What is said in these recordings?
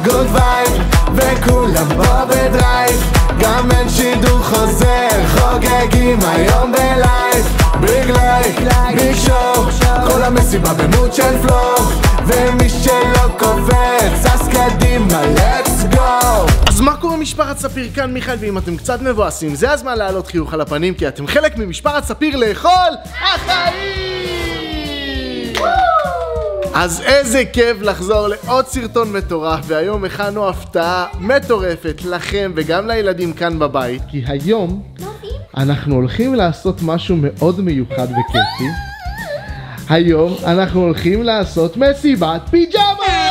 גוד וייב, וכולם בוא בדרייב, גם אין שידור חוזר, חוגגים היום בלייב, ביג לייק, ביג שואו, כל המסיבה במוד של פלואו, ומי שלא קופץ, אז קדימה, let's go. אז מה קורה משפחת ספיר? כאן מיכאל, ואם אתם קצת מבואסים, זה הזמן להעלות חיוך על הפנים, כי אתם חלק ממשפחת ספיר לאכול החיים! אז איזה כיף לחזור לעוד סרטון מטורף, והיום הכנו הפתעה מטורפת לכם וגם לילדים כאן בבית, כי היום אנחנו הולכים לעשות משהו מאוד מיוחד וכיפי. היום אנחנו הולכים לעשות מסיבת פיג'מה!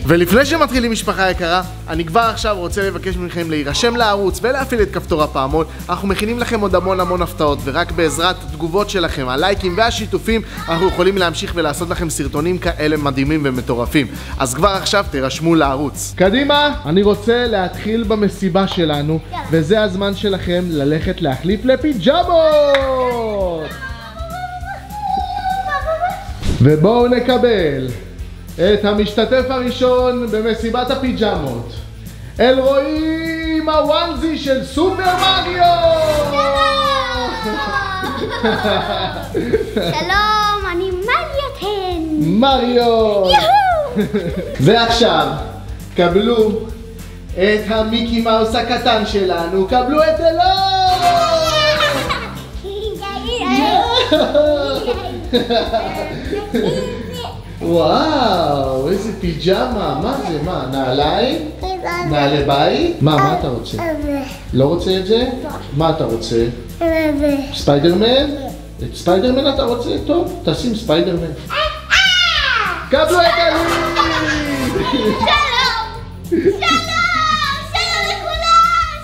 ולפני שמתחילים משפחה יקרה, אני כבר עכשיו רוצה לבקש מכם להירשם לערוץ ולהפעיל את כפתור הפעמון. אנחנו מכינים לכם עוד המון הפתעות, ורק בעזרת התגובות שלכם, הלייקים והשיתופים, אנחנו יכולים להמשיך ולעשות לכם סרטונים כאלה מדהימים ומטורפים. אז כבר עכשיו תירשמו לערוץ. קדימה, אני רוצה להתחיל במסיבה שלנו, וזה הזמן שלכם ללכת להחליף לפיג'מות. ובואו נקבל את המשתתף הראשון במסיבת הפיג'מות, אלרועי עם הוואנזי של סופר מריו. שלום, אני מריו. ועכשיו קבלו את המיקי מאוס הקטן שלנו, קבלו את אלון. וואו, איזה פיג'מה, מה זה, מה, נעליים? נעלי בית? מה אתה רוצה? לא רוצה את זה? מה אתה רוצה? ספיידרמן? את ספיידרמן אתה רוצה? טוב, תשים ספיידרמן. קבלו את אלין! שלום! שלום לכולם!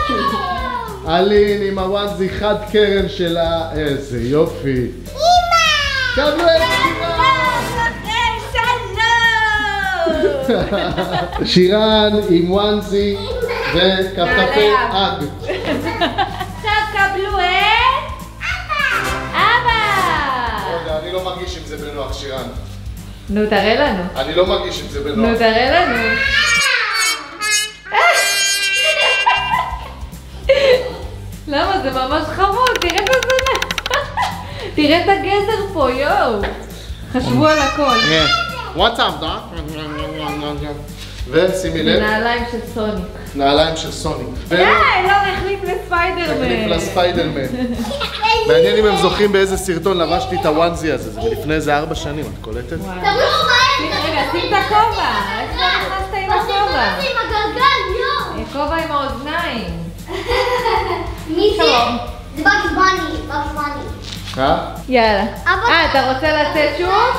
שלום! אלין עם הוואנזי חד קרן שלה, איזה יופי. קבלו את שירן עם וואנזי וכפתפי אג. עכשיו קבלו את אבא. רגע, אני לא מרגיש אם זה בנוח, שירן. נו, תראה לנו. אני לא מרגיש אם זה בנוח. נו, תראה לנו. למה? זה ממש חמוד, תראה את הזמן. תראה את הגזר פה, יואו. חשבו על הכל. What's up, דוק? ושימי לב. נעליים של סוניק. נעליים של סוניק. לא החליף לספיידרמן. החליף לספיידרמן. מעניין אם הם זוכרים באיזה סרטון לבשתי את הוואנזי הזה. זה לפני איזה 4 שנים, את קולטת? רגע, שים את הכובע. איך לא נכנסת עם הכובע? עם הגלגל, יואו! כובע עם האוזניים. מי זה? זה בגס בני, בגס בני. יאללה. אתה רוצה לצאת שוב?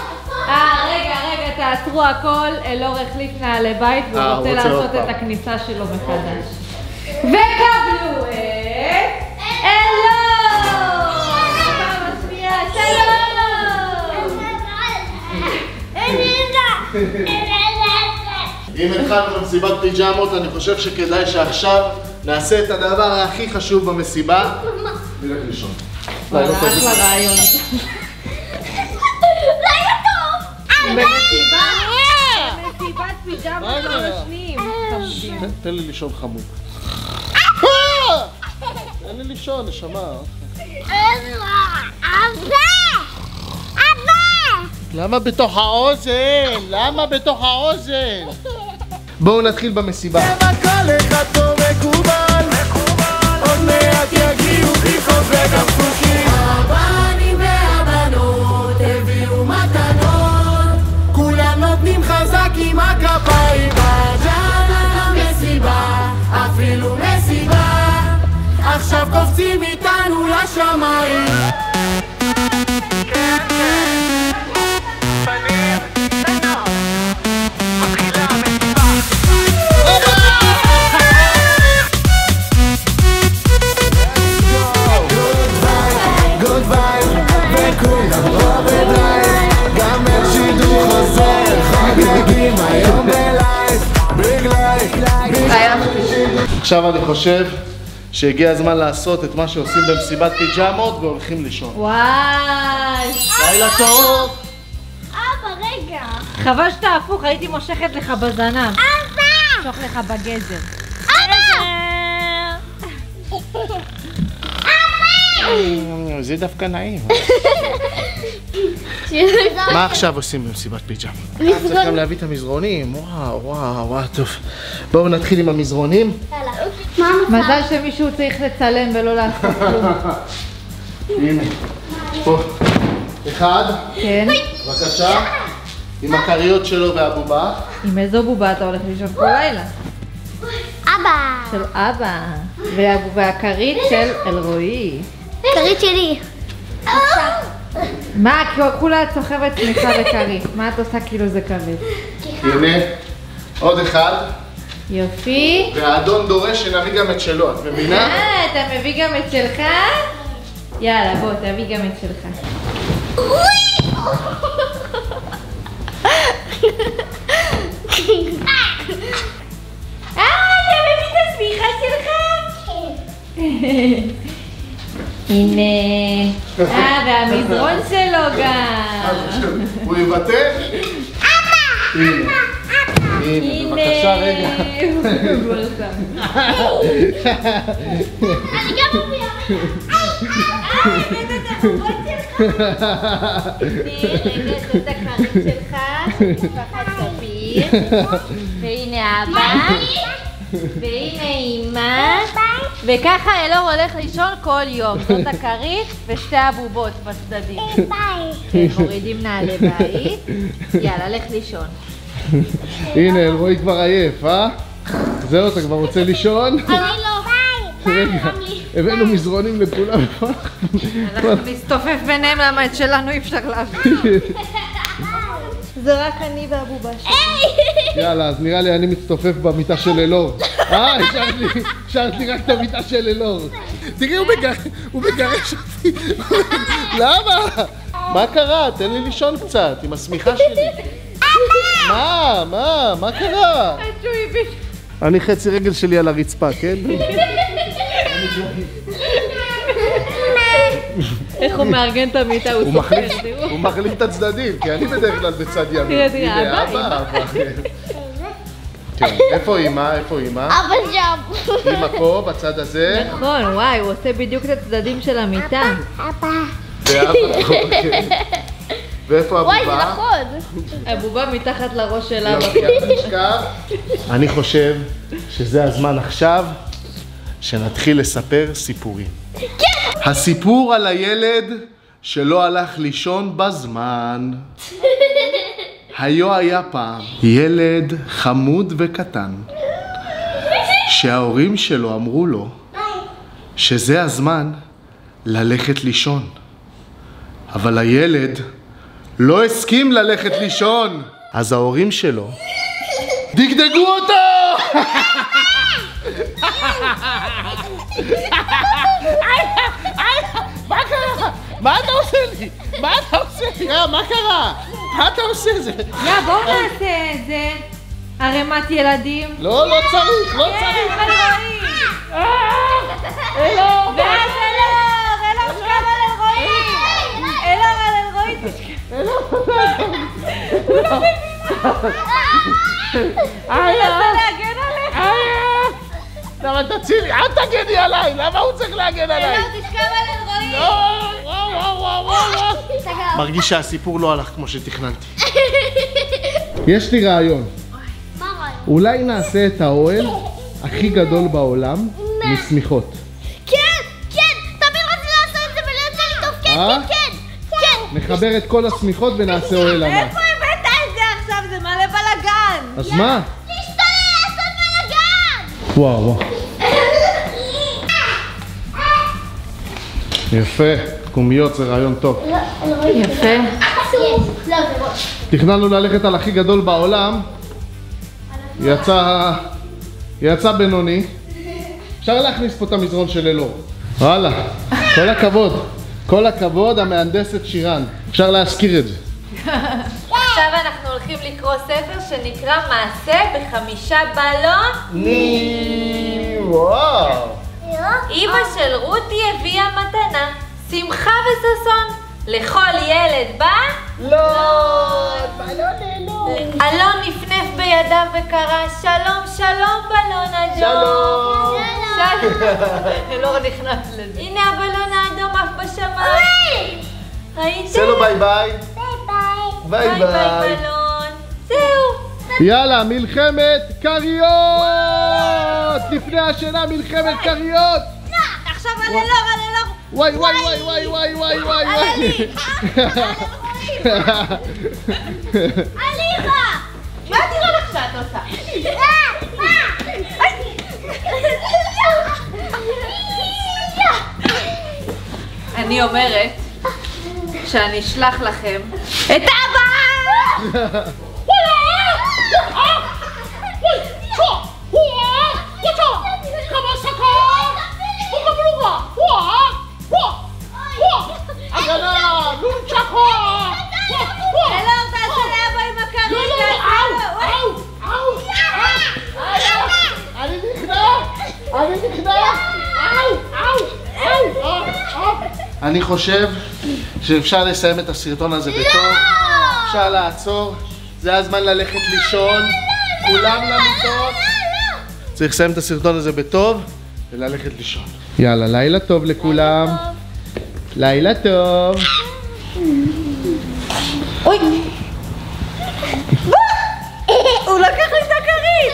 רגע, תעצרו הכל. אלאור החליף נעלי בית והוא רוצה לעשות את הכניסה שלו מחדש. וקבלו את אלאור! פעם השנייה, שלום! אם התחלנו במסיבת פיג'מות, אני חושב שכדאי שעכשיו נעשה את הדבר הכי חשוב במסיבה. נלך לישון. אחלה רעיון. לילה טוב! מסיבת פיג'מות ראשונים. תן לי לישון חמוד. תן לי לישון, נשמה. למה בתוך האוזן? למה בתוך האוזן? בואו נתחיל במסיבה. כל אחד פה מקובל, עוד מעט יגיעו חיכות וגם פוקים. הבנים והבנות הביאו מתנות, כולם נותנים חזק עם הכפיים. בג'אנה למסיבה, אפילו מסיבה, עכשיו קופצים איתנו לשמיים. עכשיו אני חושב שהגיע הזמן לעשות את מה שעושים במסיבת פיג'מות והולכים לישון. וואי. לילה טוב! אבא, רגע. חבל שאתה הפוך, הייתי מושכת לך בזנב. אבא! שוך לך בגזר. זה דווקא נעים. מה עכשיו עושים במסיבת פיג'מות? צריך גם להביא את המזרונים. וואו, טוב. בואו נתחיל עם המזרונים. מזל שמישהו צריך לצלם ולא לעשות כלום. הנה, יש פה אחד. כן. בבקשה. עם הכריות שלו והבובה. עם איזו בובה אתה הולך לישון כל לילה? אבא. של אבא. והכרית של אלרועי. כרית שלי. מה? כולה את סוחבת צמיחה בכרית. מה את עושה כאילו זה כבד? הנה, עוד אחד. יופי. והאדון דורש שנביא גם את שלו, את מבינה? אתה מביא גם את שלך? יאללה, בוא, תביא גם את שלך. אתה מביא את השמיכה שלך? הנה. והמזרון שלו גם. הוא יוותר? הנה. הנה, בבקשה רגע. אני גם מביאה. הבאת את הבובות שלך? רגע, את הכרית שלך, משפחת ספיר. והנה אבא. והנה אמא. וככה אלור הולך לישון כל יום. זאת הכרית ושתי הבובות בצדדים. ביי. מורידים נעלי בית. יאללה, לך לישון. הנה, אלרועי כבר עייף, אה? זהו, אתה כבר רוצה לישון? אני לא. ביי. רגע, הבאנו מזרונים לכולם. אנחנו נסתופף ביניהם למה את שלנו אי אפשר להביא. זה רק אני והבובה שלי. יאללה, אז נראה לי אני מצטופף במיטה של אלור. השארת לי רק את המיטה של אלור. תראי, הוא מגרש אותי. למה? מה קרה? תן לי לישון קצת עם השמיכה שלי. מה קרה? אני חצי רגל שלי על הרצפה, כן? איך הוא מארגן את המיטה, הוא סופר. הוא מחליף את הצדדים, כי אני בדרך כלל בצד ימין. תראה, אבא. כן, איפה אמא? אבא שם. אמא פה, בצד הזה. נכון, וואי, הוא עושה בדיוק את הצדדים של המיטה. אבא. ואבא פה, כן. ואיפה הבובה? וואי, זה נכון. הבובה מתחת לראש של אבא. אני חושב שזה הזמן עכשיו שנתחיל לספר סיפורים. הסיפור על הילד שלא הלך לישון בזמן. היה פעם ילד חמוד וקטן שההורים שלו אמרו לו שזה הזמן ללכת לישון, אבל הילד לא הסכים ללכת לישון, אז ההורים שלו דגדגו אותו! מה קרה? מה אתה עושה לי? מה קרה? מה אתה עושה זה? יא, בואו נעשה את זה. ערימת ילדים. לא צריך. אלור! ואז אלור שכב על אלרועי! אלור על אלרועי תשכב. אני רוצה להגן עליך. למה תצילי? אל תגני עליי! למה הוא צריך להגן עליי? אלור תשכב על אלרועי! מרגיש שהסיפור לא הלך כמו שתכננתי. יש לי רעיון. מה רעיון? אולי נעשה את האוהל הכי גדול בעולם משמיכות. כן! תמיד רציתי לעשות את זה ולא יצא לי טוב. כן! נחבר את כל השמיכות ונעשה אוהל ענק. איפה הבאת את זה עכשיו? זה מלא בלגן! אז מה? תשתנה לעשות בלגן! וואו. יפה. קומיות זה רעיון טוב. יפה. לא, זה ראש. תכננו ללכת על הכי גדול בעולם. יצא בינוני. אפשר להכניס פה את המזרון של אלור. וואלה, כל הכבוד המהנדסת שירן. אפשר להזכיר את זה. עכשיו אנחנו הולכים לקרוא ספר שנקרא מעשה ב5 בלונים. של רותי הביאה מתנה, שמחה וששון. לכל ילד בא? לא! אלון נפנף בידיו וקרא, שלום שלום בלון אדום. שלום! לא נכנס לזה. הנה הבלון האדום עף בשמיים. ראיתם? עשה לו ביי ביי. ביי ביי ביי בלון. זהו. יאללה, מלחמת כריות! לפני השינה מלחמת כריות! עכשיו על אלור. וואי וואי וואי וואי וואי וואי וואי וואי! עליך! מה תראה לך שאת עושה? אני אומרת שאני אשלח לכם את אבא! הגנה! נונצ'קו! אלור, תעשה לאבא עם הכרית. אני נכנע! אני חושב שאפשר לסיים את הסרטון הזה בטוב. אפשר לעצור. זה הזמן ללכת לישון. כולם למיטות. צריך לסיים את הסרטון הזה בטוב וללכת לישון. יאללה, לילה טוב לכולם. לילה טוב. אוי! הוא לקח לי את הכרית!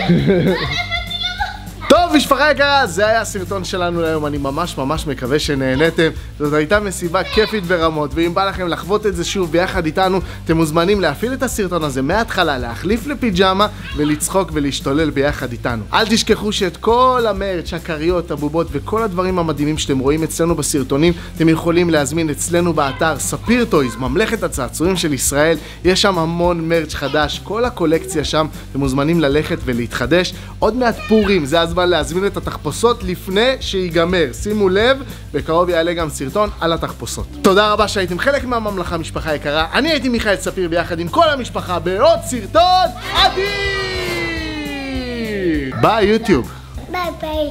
טוב, משפחה יקרה, זה היה הסרטון שלנו להיום. אני ממש מקווה שנהנתם. זאת הייתה מסיבה כיפית ברמות, ואם בא לכם לחוות את זה שוב ביחד איתנו, אתם מוזמנים להפעיל את הסרטון הזה מההתחלה, להחליף לפיג'מה ולצחוק ולהשתולל ביחד איתנו. אל תשכחו שאת כל המרץ', הכריות, הבובות וכל הדברים המדהימים שאתם רואים אצלנו בסרטונים, אתם יכולים להזמין אצלנו באתר ספיר טויז, ממלכת הצעצועים של ישראל. יש שם המון מרץ' חדש, כל הקולקציה שם, אתם מוזמנים ללכת ולהתחדש. עוד מעט פורים, זה הזמן להזמין את התחפושות לפני שיגמר. שימו לב, בקרוב יעלה גם סרטון על התחפושות. תודה רבה שהייתם חלק מהממלכה, משפחה יקרה. אני הייתי מיכאל ספיר ביחד עם כל המשפחה בעוד סרטון אדיר! ביי יוטיוב. ביי ביי.